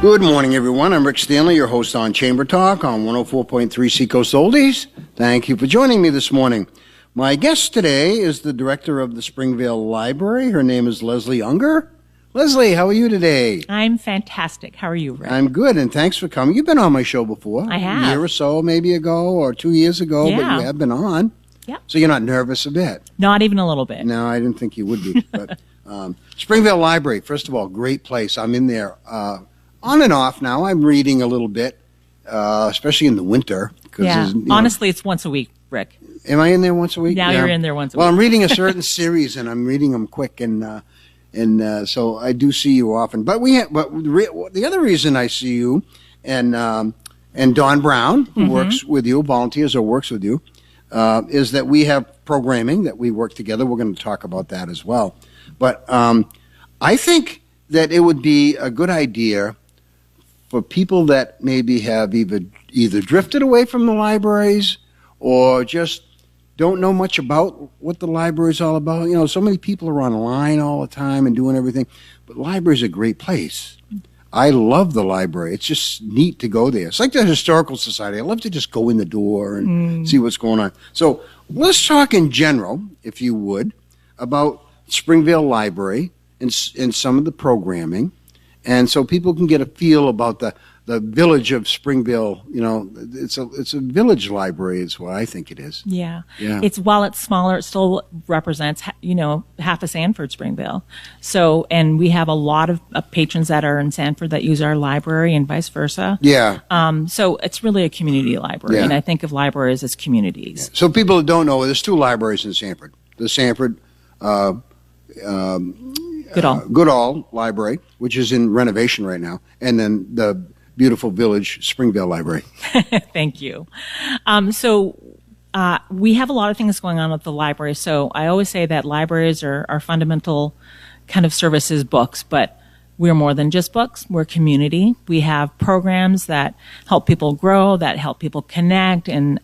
Good morning, everyone. I'm Rick Stanley, your host on Chamber Talk on 104.3 Seacoast Oldies. Thank you for joining me this morning. My guest today is the director of the Springvale Library. Her name is Leslie Unger. Leslie, how are you today? I'm fantastic. How are you, Rick? I'm good, and thanks for coming. You've been on my show before. I have. A year or so, maybe ago, or 2 years ago, Yeah. but you have been on. Yeah. So you're not nervous a bit? Not even a little bit. No, I didn't think you would be. But Springvale Library, first of all, great place. I'm in there on and off now. I'm reading a little bit, especially in the winter. Yeah. Honestly, it's once a week, Rick. Am I in there once a week? Now you're in there once a week. Well, I'm reading a certain series, and I'm reading them quick, and so I do see you often. But the other reason I see you, and Don Brown, who works with you, volunteers or works with you, is that we have programming that we work together. We're going to talk about that as well. But I think that it would be a good idea for people that maybe have either drifted away from the libraries or just don't know much about what the library is all about. You know, so many people are online all the time and doing everything, but the library is a great place. I love the library. It's just neat to go there. It's like the Historical Society. I love to just go in the door and see what's going on. So let's talk in general, if you would, about Springvale Library and some of the programming, and so people can get a feel about the village of Springvale. You know, it's a village library is what I think it is. Yeah. Yeah. While it's smaller, it still represents, half of Sanford, Springvale. So, and we have a lot of patrons that are in Sanford that use our library and vice versa. Yeah. So it's really a community library, and I think of libraries as communities. So people that don't know, there's two libraries in Sanford. The Sanford Goodall Library, which is in renovation right now, and then the beautiful village Springvale Library. Thank you. So we have a lot of things going on at the library. So I always say that libraries are our fundamental kind of services, books, but we're more than just books. We're community. We have programs that help people grow, that help people connect and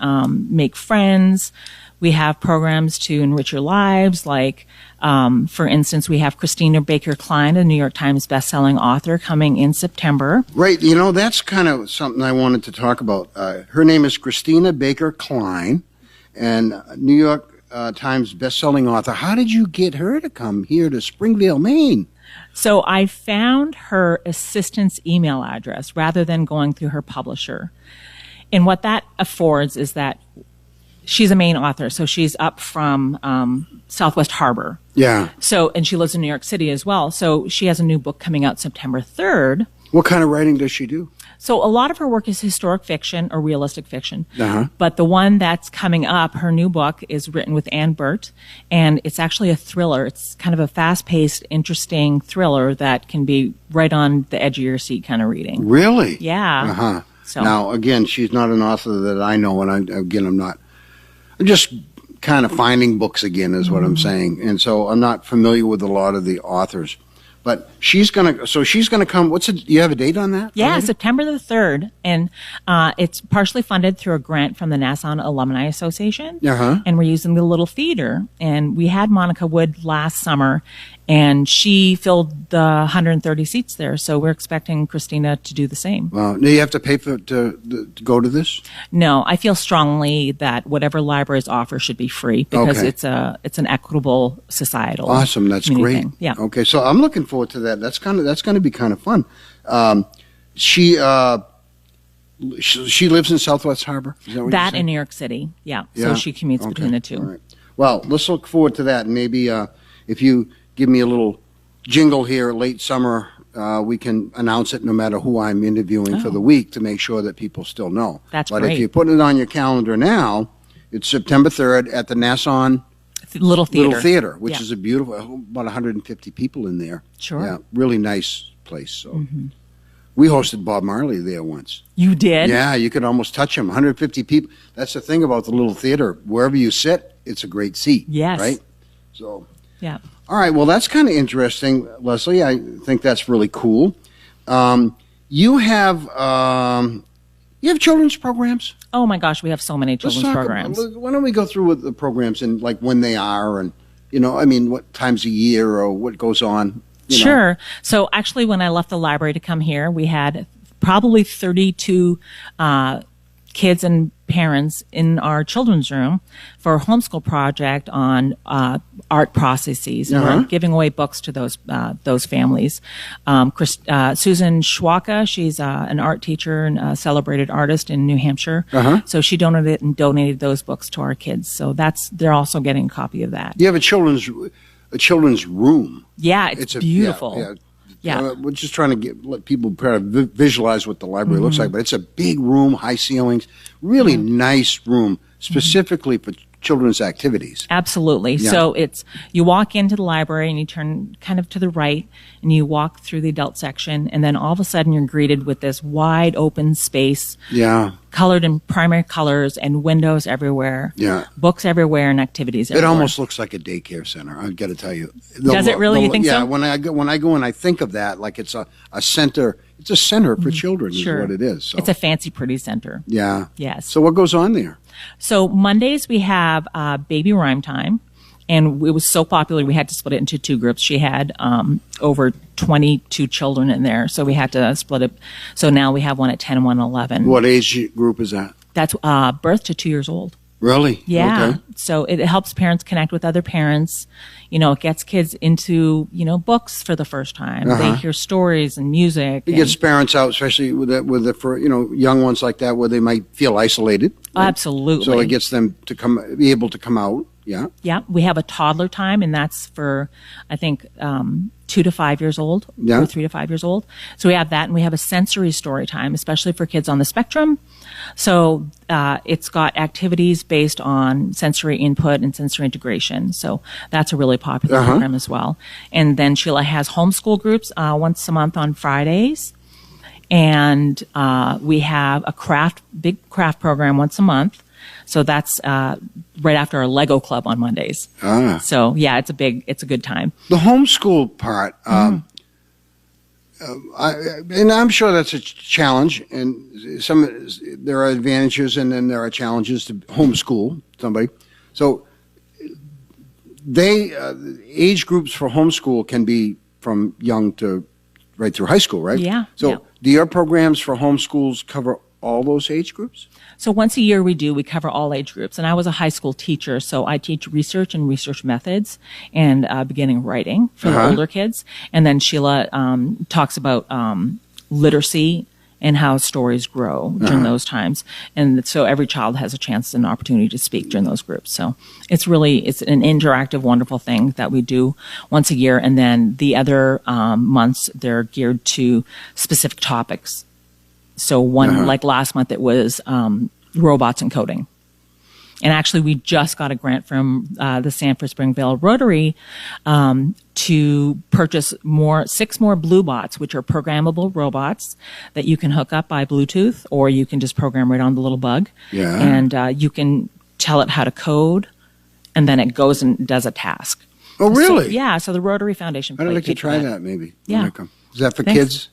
make friends. We have programs to enrich your lives, like, for instance, we have Christina Baker Klein, a New York Times bestselling author, coming in September. Right. You know, that's kind of something I wanted to talk about. Her name is Christina Baker Klein, and New York Times bestselling author. How did you get her to come here to Springvale, Maine? So I found her assistant's email address rather than going through her publisher. And what that affords is that she's a Maine author, so she's up from Southwest Harbor. Yeah. So, and she lives in New York City as well. So she has a new book coming out September 3rd. What kind of writing does she do? So a lot of her work is historic fiction or realistic fiction. Uh-huh. But the one that's coming up, her new book, is written with Ann Burt, and it's actually a thriller. It's kind of a fast-paced, interesting thriller that can be right on the edge of your seat kind of reading. Really? Yeah. Uh-huh. So. Now, again, she's not an author that I know, and I'm just kind of finding books again is what I'm saying. And so I'm not familiar with a lot of the authors. But she's going to come. You have a date on that? Yeah, already? September the 3rd. And it's partially funded through a grant from the Nassau Alumni Association. Uh-huh. And we're using the Little Theater. And we had Monica Wood last summer, and she filled the 130 seats there. So we're expecting Christina to do the same. Well, do you have to pay to go to this? No, I feel strongly that whatever libraries offer should be free because it's an equitable societal. Awesome, that's great. Thing. Yeah. Okay, so I'm looking forward to that. That's going to be kind of fun. She lives in Southwest Harbor. Is that what that in New York City? Yeah. So she commutes between the two. All right. Well, let's look forward to that. And maybe if you give me a little jingle here late summer, we can announce it no matter who I'm interviewing for the week to make sure that people still know. That's but great. If you put it on your calendar now, it's September 3rd at the Nassau Little Theater, which is a beautiful, about 150 people in there. Sure. Yeah, really nice place. So we hosted Bob Marley there once. You did? Yeah, you could almost touch him. 150 people. That's the thing about the Little Theater. Wherever you sit, it's a great seat. Yes. Right? So. Yeah. All right. Well, that's kind of interesting, Leslie. I think that's really cool. You have children's programs? Oh my gosh, we have so many children's programs. Why don't we go through with the programs and like when they are and, what times a year or what goes on Sure. So actually, when I left the library to come here, we had probably 32 kids and parents in our children's room for a homeschool project on art processes. We're giving away books to those families. Susan Schwaka, she's an art teacher and a celebrated artist in New Hampshire. So she donated those books to our kids. So they're also getting a copy of that. You have a children's room. Yeah, it's beautiful. Yeah. We're just trying to let people kind of visualize what the library looks like, but it's a big room, high ceilings, really nice room, specifically for children's activities. Absolutely. Yeah. So you walk into the library and you turn kind of to the right and you walk through the adult section, and then all of a sudden you're greeted with this wide open space. Yeah. Colored in primary colors and windows everywhere. Yeah. Books everywhere and activities everywhere. It almost looks like a daycare center, I've got to tell you. Does it really? You think so? Yeah, when I go and I think of that, like it's a center. It's a center for children is what it is. So. It's a fancy, pretty center. Yeah. Yes. So what goes on there? So Mondays we have baby rhyme time. And it was so popular, we had to split it into two groups. She had over 22 children in there, so we had to split it. So now we have one at 10 and one at 11. What age group is that? That's birth to 2 years old. Really? Yeah. Okay. So it helps parents connect with other parents. It gets kids into, books for the first time. They hear stories and music. It gets parents out, especially for young ones like that, where they might feel isolated. Right? Absolutely. So it gets them to be able to come out. Yeah. Yeah. We have a toddler time, and that's for, I think, 2 to 5 years old, or 3 to 5 years old. So we have that, and we have a sensory story time, especially for kids on the spectrum. So it's got activities based on sensory input and sensory integration. So that's a really popular program as well. And then Sheila has homeschool groups once a month on Fridays. And we have a big craft program once a month. So that's right after our Lego club on Mondays. So yeah, it's a good time. The homeschool part, and I'm sure that's a challenge, and there are advantages and then there are challenges to homeschool somebody. So age groups for homeschool can be from young to right through high school, right? Yeah. So do your programs for homeschools cover all those age groups? So once a year we cover all age groups. And I was a high school teacher, so I teach research and research methods and beginning writing for the older kids. And then Sheila talks about literacy and how stories grow during those times. And so every child has a chance and an opportunity to speak during those groups. So it's an interactive, wonderful thing that we do once a year. And then the other months, they're geared to specific topics. So like last month, it was robots and coding. And actually, we just got a grant from the Sanford Springvale Rotary to purchase 6 more Blue Bots, which are programmable robots that you can hook up by Bluetooth, or you can just program right on the little bug. Yeah. And you can tell it how to code, and then it goes and does a task. Oh, really? So, yeah. So the Rotary Foundation. I'd like to try that maybe. Yeah. Is that for kids?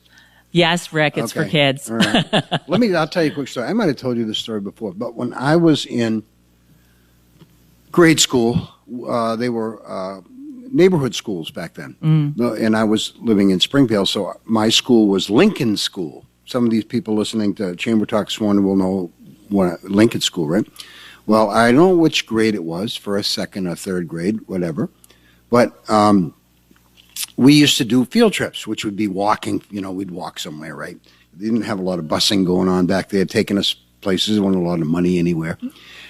Yes, Rick, it's for kids. All right. I'll tell you a quick story. I might have told you this story before, but when I was in grade school, they were neighborhood schools back then. And I was living in Springvale, so my school was Lincoln School. Some of these people listening to Chamber Talk this morning will know what Lincoln School, right? Well, I don't know which grade it was, first, second, or third grade, whatever. But we used to do field trips, which would be walking. We'd walk somewhere, right? They didn't have a lot of busing going on back there, taking us places. There wasn't a lot of money anywhere.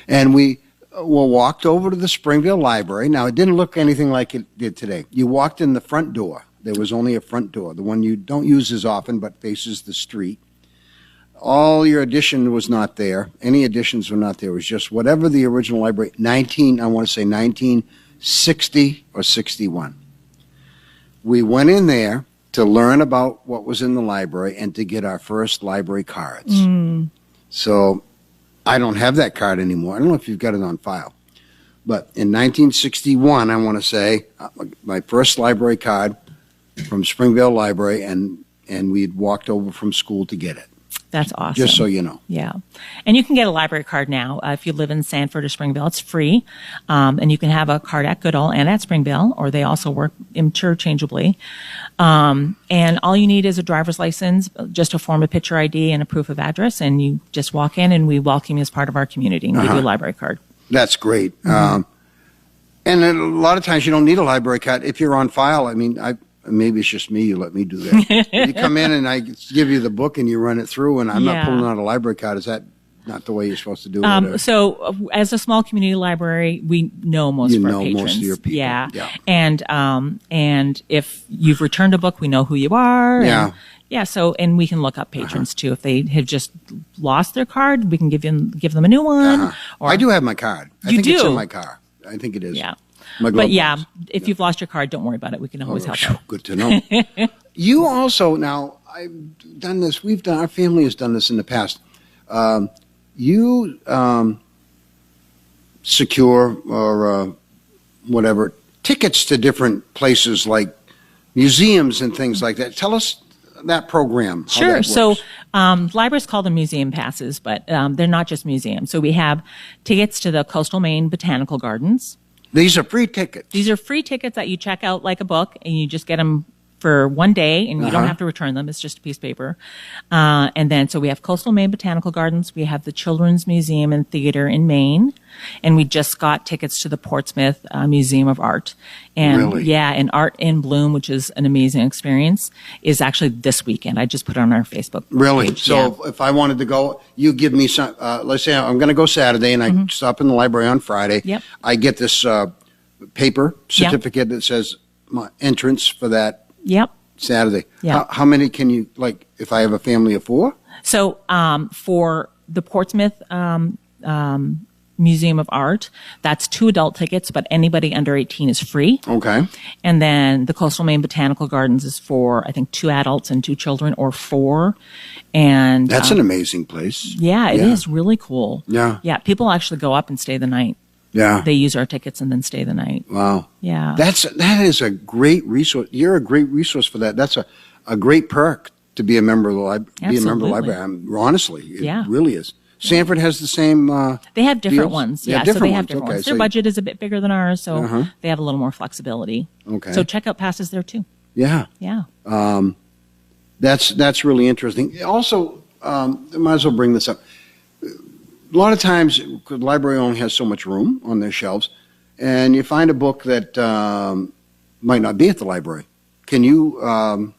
And we walked over to the Springvale Library. Now, it didn't look anything like it did today. You walked in the front door. There was only a front door, the one you don't use as often but faces the street. All your addition was not there. Any additions were not there. It was just whatever the original library, 1960 or 61. We went in there to learn about what was in the library and to get our first library cards. So I don't have that card anymore. I don't know if you've got it on file. But in 1961, I want to say, my first library card from Springvale Library, and we'd walked over from school to get it. That's awesome. Just so you know. Yeah. And you can get a library card now. If you live in Sanford or Springvale, it's free. And you can have a card at Goodall and at Springvale, or they also work interchangeably. And all you need is a driver's license, just a form of picture ID and a proof of address. And you just walk in and we welcome you as part of our community and give you a library card. That's great. And a lot of times you don't need a library card if you're on file. I mean, maybe it's just me. You let me do that. You come in and I give you the book and you run it through, and I'm not pulling out a library card. Is that not the way you're supposed to do it? So, as a small community library, we know most of our patrons. Most of your people. Yeah. And if you've returned a book, we know who you are. Yeah. So, and we can look up patrons too. If they have just lost their card, we can give them a new one. Or I do have my card. I think it's in my car. I think it is. Yeah. But if you've lost your card, don't worry about it. We can always help out. Good to know. You also, now, I've done this, our family has done this in the past. You secure or whatever, tickets to different places like museums and things like that. Tell us that program. Sure. So libraries call them museum passes, but they're not just museums. So we have tickets to the Coastal Maine Botanical Gardens. These are free tickets. These are free tickets that you check out like a book, and you just get them for one day, and you don't have to return them. It's just a piece of paper. And then, so we have Coastal Maine Botanical Gardens. We have the Children's Museum and Theater in Maine. And we just got tickets to the Portsmouth Museum of Art. And really? And Art in Bloom, which is an amazing experience, is actually this weekend. I just put it on our Facebook Really? page. So if I wanted to go, you give me some, let's say I'm going to go Saturday and I stop in the library on Friday. Yep. I get this paper certificate that says my entrance for that Saturday. Yep. How many can you, like, if I have a family of 4? So for the Portsmouth Museum of Art, that's 2 adult tickets, but anybody under 18 is free. Okay. And then the Coastal Maine Botanical Gardens is for, I think, 2 adults and 2 children, or 4. And that's an amazing place. Yeah, it is really cool. Yeah. Yeah, people actually go up and stay the night. Yeah. They use our tickets and then stay the night. Wow. Yeah. That is a great resource. You're a great resource for that. That's a great perk to be a member of the library. Be a member of the library. Honestly, it really is. Sanford has the same. They have different deals? ones. They have So different they have ones. different Okay, ones. so Their budget is a bit bigger than ours, so they have a little more flexibility. Okay. So checkout passes there too. Yeah. Yeah. That's really interesting. Also, I might as well bring this up. A lot of times, the library only has so much room on their shelves, and you find a book that might not be at the library. Can you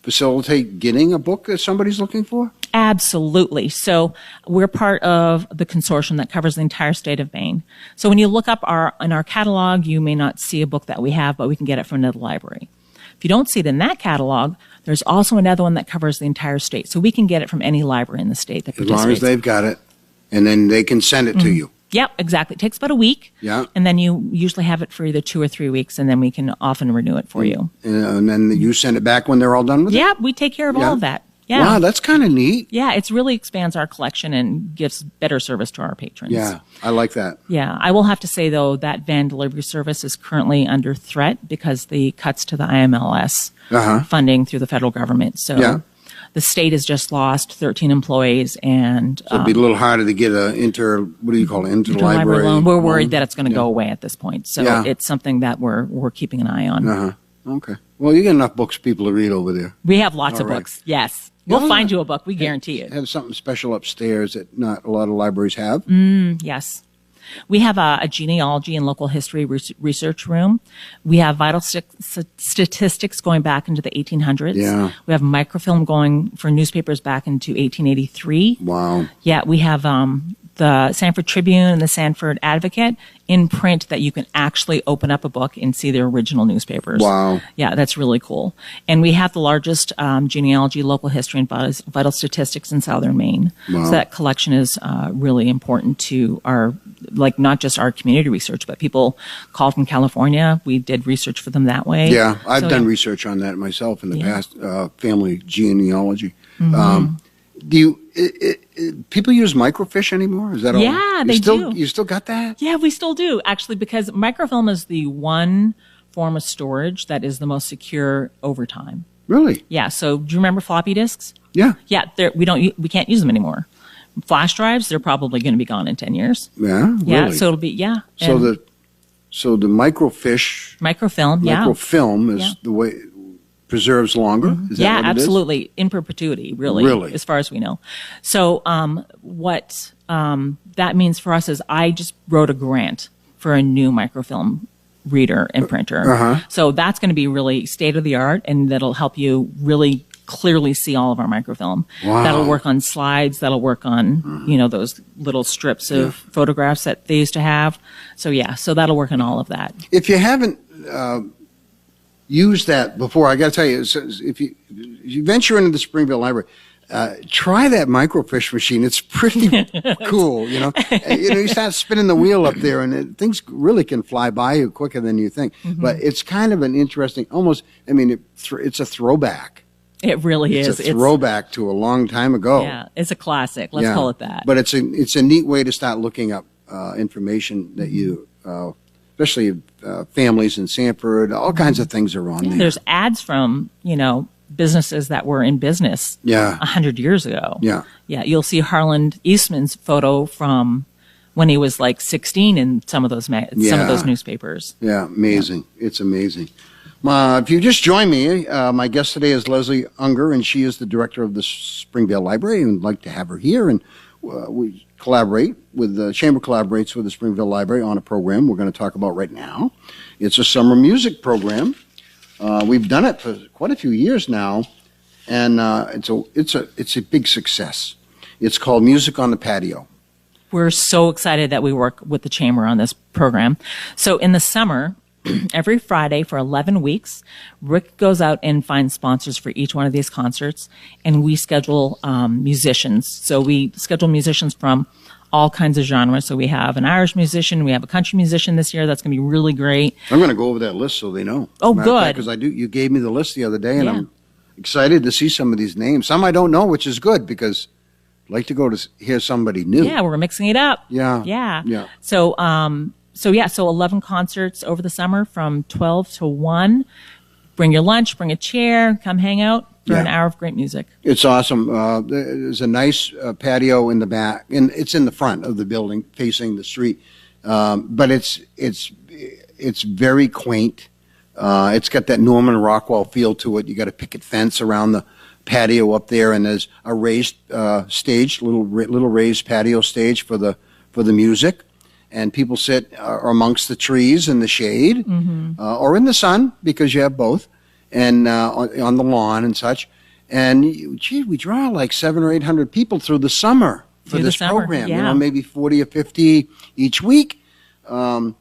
facilitate getting a book that somebody's looking for? Absolutely. So we're part of the consortium that covers the entire state of Maine. So when you look up in our catalog, you may not see a book that we have, but we can get it from another library. If you don't see it in that catalog, there's also another one that covers the entire state. So we can get it from any library in the state that participates. As long as they've got it, and then they can send it to you. Yep, exactly. It takes about a week. Yeah. And then you usually have it for either 2 or 3 weeks, and then we can often renew it for you. And then you send it back when they're all done with it? Yeah, we take care of all of that. Yeah. Wow, that's kind of neat. Yeah, it really expands our collection and gives better service to our patrons. Yeah, I like that. Yeah, I will have to say, though, that van delivery service is currently under threat because the cuts to the IMLS funding through the federal government. So the state has just lost 13 employees, and so it'd be a little harder to get interlibrary loan. We're worried that it's going to go away at this point. So it's something that we're keeping an eye on. Okay. Well, you get enough books for people to read over there. We have lots of books. Yes. We'll find you a book. We guarantee it. Have something special upstairs that not a lot of libraries have. Yes. We have a genealogy and local history research room. We have vital statistics going back into the 1800s. Yeah. We have microfilm going for newspapers back into 1883. Wow. Yeah, we have the Sanford Tribune and the Sanford Advocate in print that you can actually open up a book and see their original newspapers. Wow. Yeah, that's really cool. And we have the largest genealogy, local history, and vital statistics in southern Maine. Wow. So that collection is really important to our, like, not just our community research, but people call from California. We did research for them that way. Yeah, I've done research on that myself in the past, family genealogy. Do you people use microfiche anymore? Is that all? Yeah, they do. You still got that? Yeah, we still do, actually, because microfilm is the one form of storage that is the most secure over time. Really? Yeah. So do you remember floppy disks? Yeah. Yeah. We can't use them anymore. Flash drives, they're probably going to be gone in 10 years. Yeah. Yeah. Really? So it'll be, yeah. So And the microfilm, yeah. microfilm is the way preserves longer. Is that Yeah, what it is? absolutely. In perpetuity, really, as far as we know. So what that means for us is I just wrote a grant for a new microfilm reader and printer. So that's going to be really state of the art, and that'll help you really clearly see all of our microfilm. Wow. That'll work on slides. That'll work on, those little strips of photographs that they used to have. So so that'll work on all of that. If you haven't used that before, I got to tell you, if you venture into the Springvale Library, try that microfiche machine. It's pretty cool, you start spinning the wheel up there, and things really can fly by you quicker than you think. But it's kind of an interesting, it's a throwback. It really is. It's a throwback to a long time ago. Yeah, it's a classic. Let's call it that. But it's a neat way to start looking up information that you, especially families in Sanford, all kinds of things are on there. There's ads from, businesses that were in business 100 years ago. Yeah. Yeah, you'll see Harland Eastman's photo from when he was like 16 in some of those some of those newspapers. Yeah, amazing. It's amazing. If you just joined me, my guest today is Leslie Unger, and she is the director of the Springvale Library, and I'd like to have her here. And we collaborate with the Chamber collaborates with the Springvale Library on a program we're going to talk about right now. It's a summer music program. We've done it for quite a few years now, and it's a big success. It's called Music on the Patio. We're so excited that we work with the Chamber on this program. So in the summer, every Friday for 11 weeks, Rick goes out and finds sponsors for each one of these concerts, and we schedule musicians. So we schedule musicians from all kinds of genres. So we have an Irish musician, we have a country musician this year. That's going to be really great. I'm going to go over that list so they know. Oh, good. Because you gave me the list the other day, and I'm excited to see some of these names. Some I don't know, which is good because I'd like to go to hear somebody new. Yeah, we're mixing it up. Yeah. Yeah. So 11 concerts over the summer from 12 to 1. Bring your lunch, bring a chair, come hang out for an hour of great music. It's awesome. There's a nice patio in the back, and it's in the front of the building facing the street. But it's very quaint. It's got that Norman Rockwell feel to it. You got a picket fence around the patio up there, and there's a raised stage, little raised patio stage for the music. And people sit amongst the trees in the shade or in the sun, because you have both, and on the lawn and such. And we draw like 700 or 800 people through the summer for this program. Yeah. Maybe 40 or 50 each week. And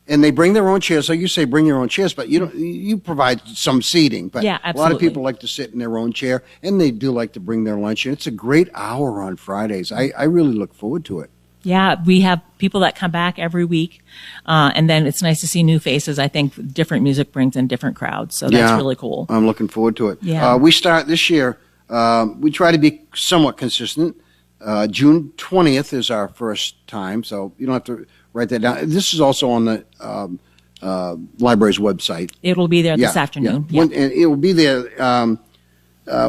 they bring their own chairs. So you say bring your own chairs, but you provide some seating. But yeah, a lot of people like to sit in their own chair, and they do like to bring their lunch. And it's a great hour on Fridays. I really look forward to it. Yeah, we have people that come back every week, and then it's nice to see new faces. I think different music brings in different crowds, so that's really cool. I'm looking forward to it. Yeah. We start this year, we try to be somewhat consistent. June 20th is our first time, so you don't have to write that down. This is also on the library's website. It'll be there this afternoon. Yeah. And it will be there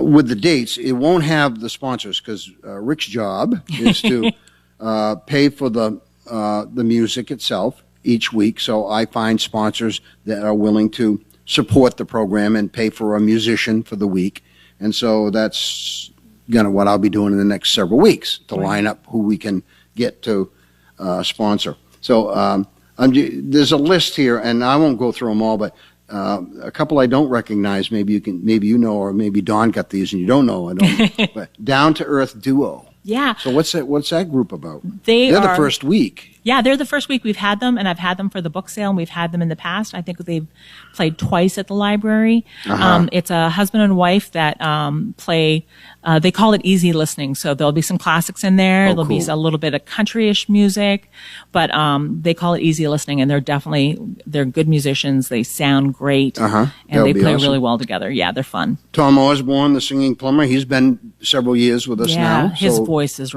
with the dates. It won't have the sponsors, because Rick's job is to pay for the music itself each week. So I find sponsors that are willing to support the program and pay for a musician for the week. And so that's what I'll be doing in the next several weeks to line up who we can get to sponsor. So there's a list here, and I won't go through them all, but a couple I don't recognize. Maybe you know, or maybe Dawn got these and you don't know. I don't. But Down to Earth Duo. Yeah. So what's that group about? They're the first week. Yeah, they're the first week we've had them, and I've had them for the book sale, and we've had them in the past. I think they've played twice at the library. It's a husband and wife that play, they call it easy listening. So there'll be some classics in there. There'll be a little bit of country-ish music, but they call it easy listening, and they're good musicians. They sound great, and they play really well together. Yeah, they're fun. Tom Osborne, the singing plumber, he's been several years with us now. His voice is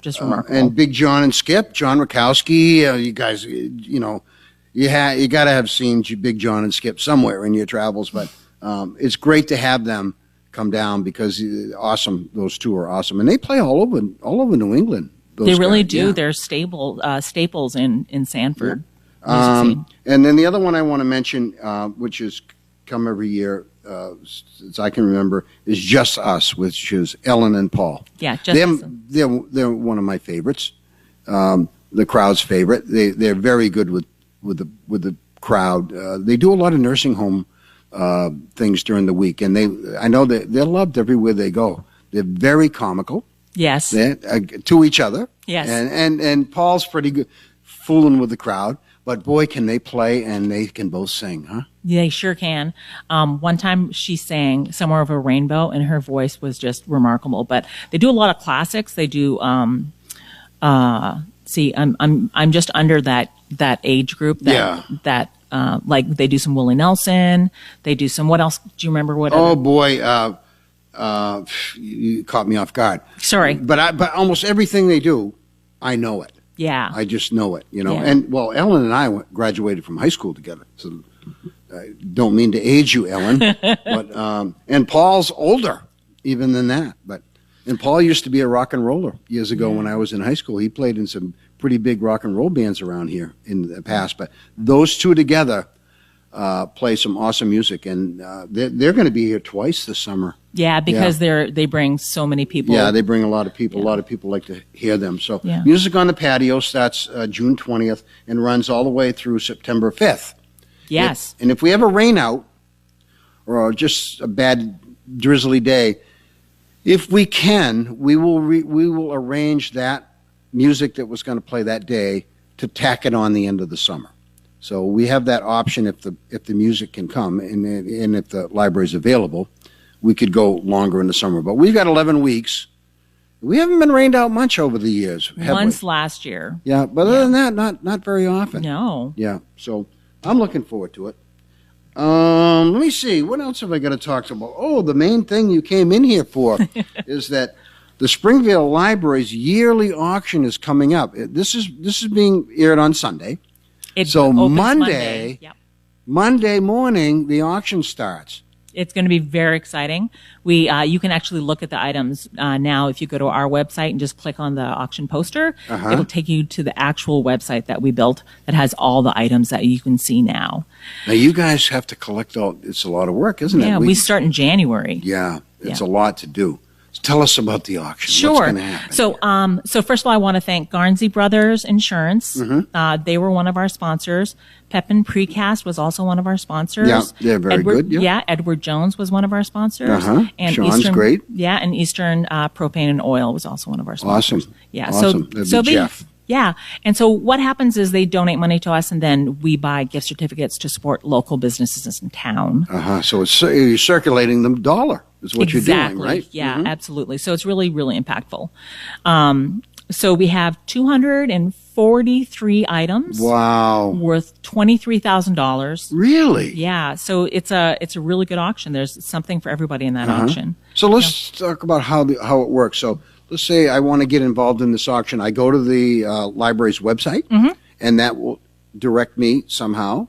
just remarkable. And Big John and Skip, John Rakowski, you guys, you got to have seen Big John and Skip somewhere in your travels, but it's great to have them come down because awesome. Those two are awesome, and they play all over New England. They really guys. do. Yeah. They're staples in Sanford. And then the other one I want to mention, which has come every year since I can remember, is Just Us, which is Ellen and Paul. Yeah, Just Us. They're one of my favorites. The crowd's favorite. They're very good with the crowd. They do a lot of nursing home things during the week, and I know that they're loved everywhere they go. They're very comical. Yes. To each other. Yes. And Paul's pretty good fooling with the crowd, but boy, can they play, and they can both sing, huh? They sure can. One time she sang "Somewhere Over a Rainbow," and her voice was just remarkable. But they do a lot of classics. They do. See, I'm just under that age group. That like they do some Willie Nelson. They do some. What else? Do you remember what? Oh boy, you caught me off guard. Sorry, but almost everything they do, I know it. Yeah, I just know it. You know, Yeah. and well, Ellen and I graduated from high school together. So I don't mean to age you, Ellen, but and Paul's older even than that. And Paul used to be a rock and roller years ago when I was in high school. He played in some pretty big rock and roll bands around here in the past. But those two together play some awesome music, and they're going to be here twice this summer. Yeah, because they bring so many people. Yeah, they bring a lot of people. A lot of people like to hear them. So Yeah. Music on the Patio starts June 20th and runs all the way through September 5th. Yes. And if we have a rain out or just a bad drizzly day, if we can, we will arrange that music that was going to play that day to tack it on the end of the summer. So we have that option if the music can come and if the library is available, we could go longer in the summer. But we've got 11 weeks. We haven't been rained out much over the years. Once last year. Yeah, but other than that, not very often. No. Yeah, so I'm looking forward to it. Let me see. What else have I got to talk about? Oh, the main thing you came in here for is that the Springvale Library's yearly auction is coming up. This is being aired on Sunday. So Monday, Yep. Monday morning, the auction starts. It's going to be very exciting. You can actually look at the items now if you go to our website and just click on the auction poster. It'll take you to the actual website that we built that has all the items that you can see now. Now, you guys have to collect all. It's a lot of work, isn't it? Yeah, we start in January. Yeah, it's Yeah. a lot to do. Tell us about the auction. Sure. What's going to happen? So first of all, I want to thank Garnsey Brothers Insurance. They were one of our sponsors. Pepin Precast was also one of our sponsors. Yeah, they're very good. Yeah. Edward Jones was one of our sponsors. And Sean's Eastern, great. Yeah, and Eastern Propane and Oil was also one of our sponsors. Awesome. Yeah. Awesome. That'd be Jeff. Yeah. And so what happens is they donate money to us, and then we buy gift certificates to support local businesses in town. So you're circulating the dollar is what you're doing, right? Yeah, absolutely. So it's really, really impactful. So we have 243 items. Wow. Worth $23,000. Really? Yeah. So it's a really good auction. There's something for everybody in that auction. So let's talk about how it works. So let's say I want to get involved in this auction. I go to the library's website, and that will direct me somehow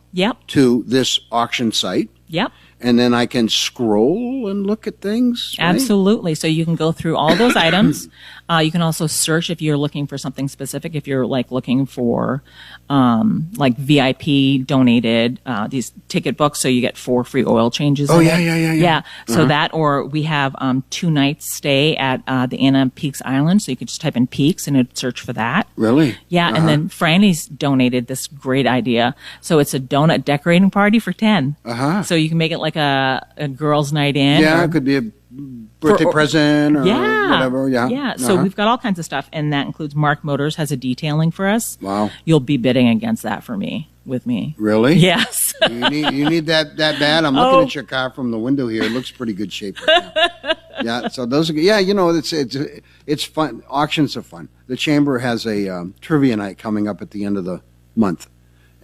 to this auction site. Yep. And then I can scroll and look at things. Right? Absolutely. So you can go through all those items. You can also search if you're looking for something specific. If you're like looking for like VIP donated these ticket books, so you get 4 free oil changes. Oh, in yeah, it. yeah. Yeah. So that, or we have 2 nights stay at the Anna Peaks Island. So you could just type in Peaks and it'd search for that. Really? Yeah. And then Franny's donated this great idea. So it's a donut decorating party for 10. So you can make it like a girls' night in. Yeah, it could be a birthday present or whatever. Yeah. So we've got all kinds of stuff, and that includes Mark Motors has a detailing for us. Wow. You'll be bidding against that with me. Really? Yes. you need that bad. I'm looking at your car from the window here. It looks pretty good shape right now. Yeah. So those are it's fun. Auctions are fun. The chamber has a trivia night coming up at the end of the month,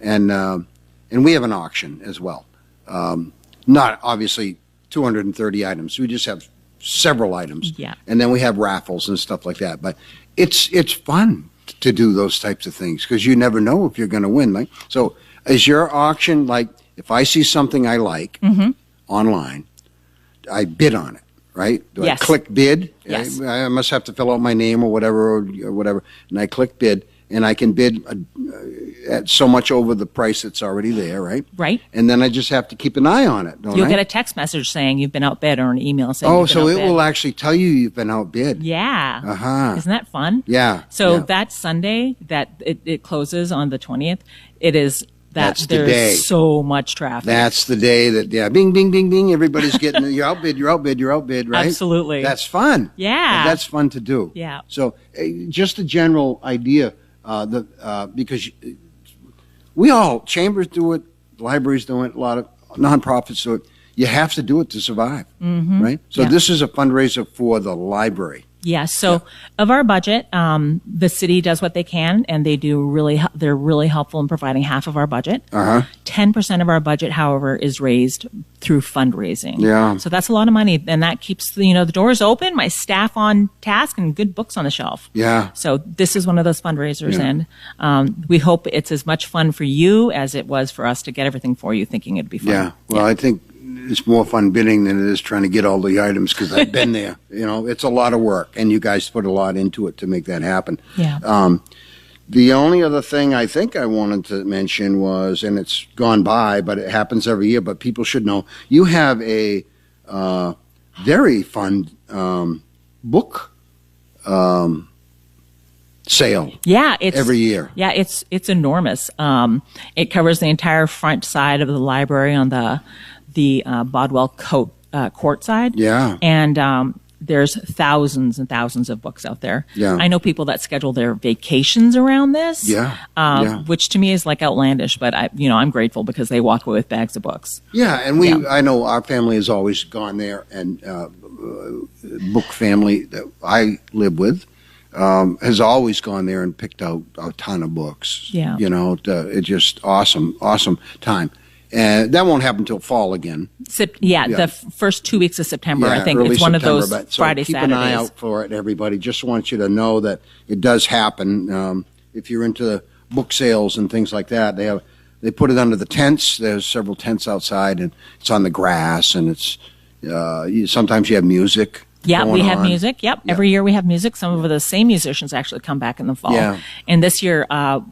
and we have an auction as well. Not obviously 230 items. We just have several items. Yeah. And then we have raffles and stuff like that. But it's fun to do those types of things because you never know if you're going to win. So is your auction like if I see something I like, online. I bid on it, right? Do Yes. I click bid? Yes. I must have to fill out my name or whatever, and I click bid, and I can bid at so much over the price that's already there, right? Right. And then I just have to keep an eye on it, don't I? You'll get a text message saying you've been outbid or an email saying Oh, you've been so it outbid. will actually tell you you've been outbid. Yeah. Uh-huh. Isn't that fun? Yeah. So yeah. that Sunday that it closes on the 20th, it is That's the there's day. so much traffic. That's the day that, bing, bing, bing, bing, everybody's getting, you're outbid, right? Absolutely. That's fun. Yeah. And that's fun to do. Yeah. So just a general idea, because we all, chambers do it, libraries do it, a lot of nonprofits do it. You have to do it to survive, right? So Yeah. this is a fundraiser for the library. Yes. So of our budget, the city does what they can, and they're really helpful in providing half of our budget. 10% of our budget, however, is raised through fundraising. Yeah. So that's a lot of money, and that keeps the doors open, my staff on task, and good books on the shelf. Yeah. So this is one of those fundraisers, Yeah. and we hope it's as much fun for you as it was for us to get everything for you, thinking it'd be fun. Yeah. Well, I think it's more fun bidding than it is trying to get all the items because I've been there. It's a lot of work, and you guys put a lot into it to make that happen. Yeah. The only other thing I think I wanted to mention was, and it's gone by, but it happens every year, but people should know, you have a very fun book sale Yeah, it's every year. Yeah, it's enormous. It covers the entire front side of the library on the Bodwell court side. Yeah. And there's thousands and thousands of books out there. Yeah. I know people that schedule their vacations around this. Yeah. Which to me is like outlandish, but I'm grateful because they walk away with bags of books. Yeah, and I know our family has always gone there, and book family that I live with has always gone there and picked out a ton of books. Yeah. It's just awesome time. And that won't happen until fall again. The first 2 weeks of September, I think early it's one September, of those but- so Friday, keep Saturdays. an eye out for it, everybody. Just want you to know that it does happen. If you're into the book sales and things like that, they put it under the tents. There's several tents outside, and it's on the grass, and it's sometimes you have music. Yeah, we have on. music. Yep. Yeah. Every year we have music. Some of the same musicians actually come back in the fall. Yeah. And this year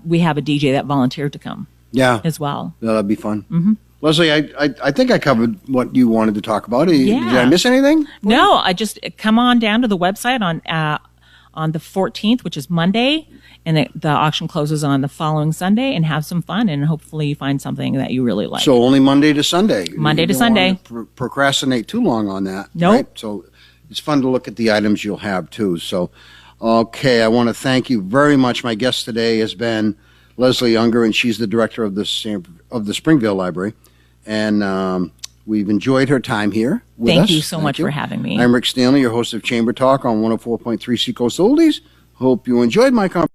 we have a DJ that volunteered to come Yeah, as well. that'd be fun. Mm-hmm. Leslie, I think I covered what you wanted to talk about. Did I miss anything? No, I just come on down to the website on the 14th, which is Monday, and the auction closes on the following Sunday, and have some fun, and hopefully you find something that you really like. So only Monday to Sunday. Monday to You don't Sunday. want to procrastinate too long on that. Nope. Right? So it's fun to look at the items you'll have too. So, okay, I want to thank you very much. My guest today has been Leslie Unger, and she's the director of the Springvale Library. And we've enjoyed her time here with us. Thank you so much for having me. I'm Rick Stanley, your host of Chamber Talk on 104.3 Seacoast Oldies. Hope you enjoyed my conversation.